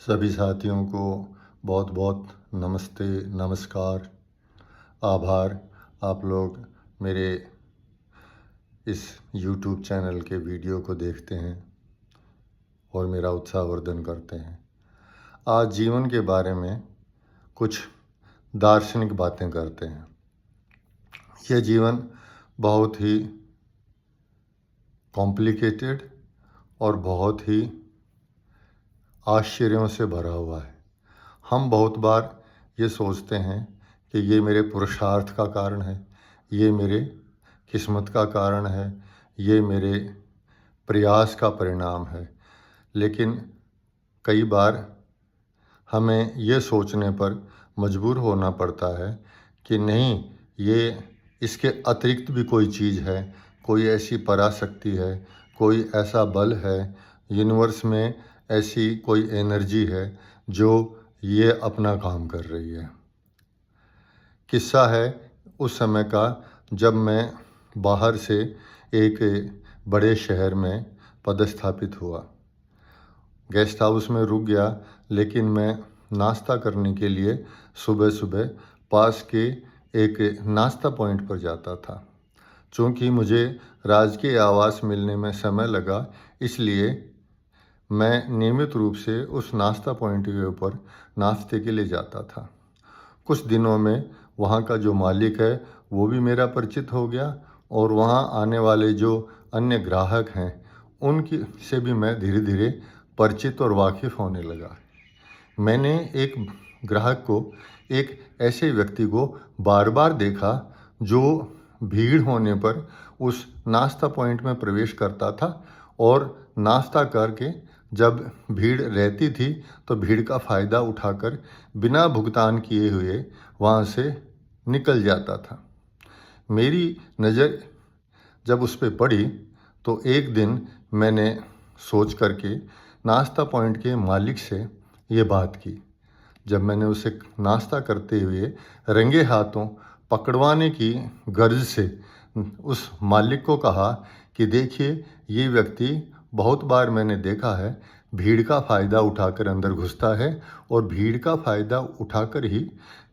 सभी साथियों को बहुत बहुत नमस्ते, नमस्कार, आभार। आप लोग मेरे इस YouTube चैनल के वीडियो को देखते हैं और मेरा उत्साहवर्धन करते हैं। आज जीवन के बारे में कुछ दार्शनिक बातें करते हैं। यह जीवन बहुत ही कॉम्प्लिकेटेड और बहुत ही आश्चर्यों से भरा हुआ है। हम बहुत बार ये सोचते हैं कि ये मेरे पुरुषार्थ का कारण है, ये मेरे किस्मत का कारण है, ये मेरे प्रयास का परिणाम है। लेकिन कई बार हमें ये सोचने पर मजबूर होना पड़ता है कि नहीं, ये इसके अतिरिक्त भी कोई चीज़ है, कोई ऐसी पराशक्ति है, कोई ऐसा बल है, यूनिवर्स में ऐसी कोई एनर्जी है जो ये अपना काम कर रही है। किस्सा है उस समय का, जब मैं बाहर से एक बड़े शहर में पदस्थापित हुआ। गेस्ट हाउस में रुक गया, लेकिन मैं नाश्ता करने के लिए सुबह सुबह पास के एक नाश्ता पॉइंट पर जाता था। चूँकि मुझे राजकीय आवास मिलने में समय लगा, इसलिए मैं नियमित रूप से उस नाश्ता पॉइंट के ऊपर नाश्ते के लिए जाता था। कुछ दिनों में वहाँ का जो मालिक है वो भी मेरा परिचित हो गया, और वहाँ आने वाले जो अन्य ग्राहक हैं उनकी से भी मैं धीरे धीरे परिचित और वाकिफ़ होने लगा। मैंने एक ग्राहक को, एक ऐसे व्यक्ति को बार बार देखा जो भीड़ होने पर उस नाश्ता पॉइंट में प्रवेश करता था, और नाश्ता करके जब भीड़ रहती थी तो भीड़ का फ़ायदा उठाकर बिना भुगतान किए हुए वहाँ से निकल जाता था। मेरी नज़र जब उस पर पड़ी तो एक दिन मैंने सोच करके नाश्ता पॉइंट के मालिक से ये बात की। जब मैंने उसे नाश्ता करते हुए रंगे हाथों पकड़वाने की गर्ज से उस मालिक को कहा कि देखिए, ये व्यक्ति बहुत बार मैंने देखा है, भीड़ का फ़ायदा उठाकर अंदर घुसता है और भीड़ का फ़ायदा उठाकर ही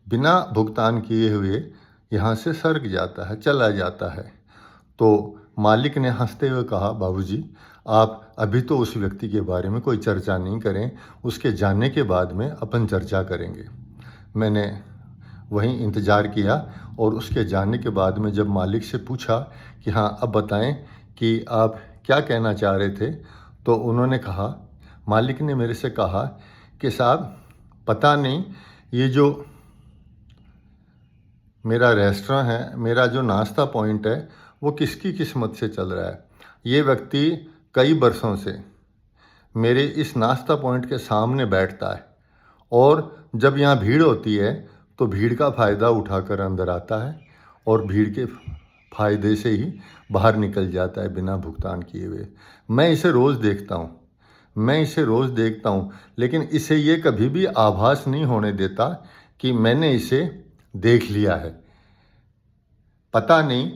बिना भुगतान किए हुए यहाँ से सरक जाता है, चला जाता है। तो मालिक ने हंसते हुए कहा, बाबूजी, आप अभी तो उस व्यक्ति के बारे में कोई चर्चा नहीं करें, उसके जाने के बाद में अपन चर्चा करेंगे। मैंने वहीं इंतज़ार किया, और उसके जाने के बाद में जब मालिक से पूछा कि हाँ, अब बताएं कि आप क्या कहना चाह रहे थे, तो उन्होंने कहा, मालिक ने मेरे से कहा कि साहब, पता नहीं ये जो मेरा रेस्टोरेंट है, मेरा जो नाश्ता पॉइंट है, वो किसकी किस्मत से चल रहा है। ये व्यक्ति कई बरसों से मेरे इस नाश्ता पॉइंट के सामने बैठता है, और जब यहाँ भीड़ होती है तो भीड़ का फ़ायदा उठाकर अंदर आता है, और भीड़ के फ़ायदे से ही बाहर निकल जाता है बिना भुगतान किए हुए। मैं इसे रोज़ देखता हूँ, लेकिन इसे ये कभी भी आभास नहीं होने देता कि मैंने इसे देख लिया है। पता नहीं,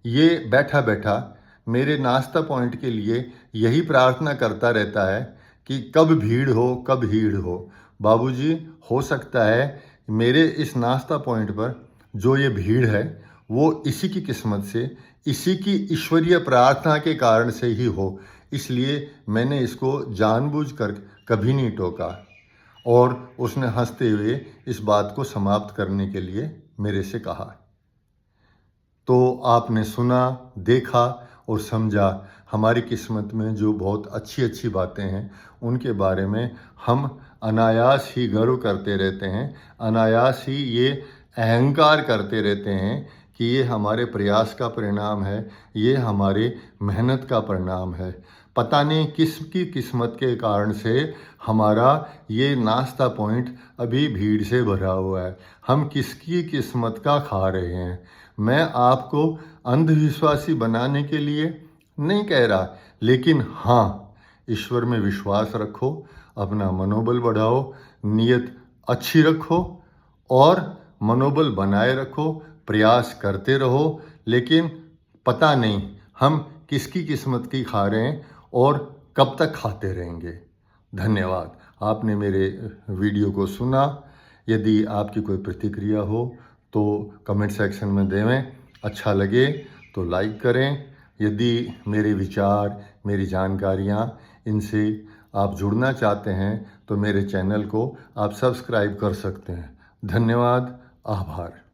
ये बैठा बैठा मेरे नाश्ता पॉइंट के लिए यही प्रार्थना करता रहता है कि कब भीड़ हो। बाबूजी, हो सकता है मेरे इस नाश्ता पॉइंट पर जो ये भीड़ है वो इसी की किस्मत से, इसी की ईश्वरीय प्रार्थना के कारण से ही हो, इसलिए मैंने इसको जानबूझकर कभी नहीं टोका। और उसने हंसते हुए इस बात को समाप्त करने के लिए मेरे से कहा। तो आपने सुना, देखा और समझा, हमारी किस्मत में जो बहुत अच्छी अच्छी बातें हैं उनके बारे में हम अनायास ही गर्व करते रहते हैं, अनायास ही ये अहंकार करते रहते हैं कि ये हमारे प्रयास का परिणाम है, ये हमारे मेहनत का परिणाम है। पता नहीं किसकी किस्मत के कारण से हमारा ये नाश्ता पॉइंट अभी भीड़ से भरा हुआ है, हम किसकी किस्मत का खा रहे हैं। मैं आपको अंधविश्वासी बनाने के लिए नहीं कह रहा, लेकिन हाँ, ईश्वर में विश्वास रखो, अपना मनोबल बढ़ाओ, नीयत अच्छी रखो और मनोबल बनाए रखो, प्रयास करते रहो। लेकिन पता नहीं हम किसकी किस्मत की खा रहे हैं और कब तक खाते रहेंगे। धन्यवाद। आपने मेरे वीडियो को सुना। यदि आपकी कोई प्रतिक्रिया हो तो कमेंट सेक्शन में देवें। अच्छा लगे तो लाइक करें। यदि मेरे विचार, मेरी जानकारियाँ, इनसे आप जुड़ना चाहते हैं तो मेरे चैनल को आप सब्सक्राइब कर सकते हैं। धन्यवाद, आभार।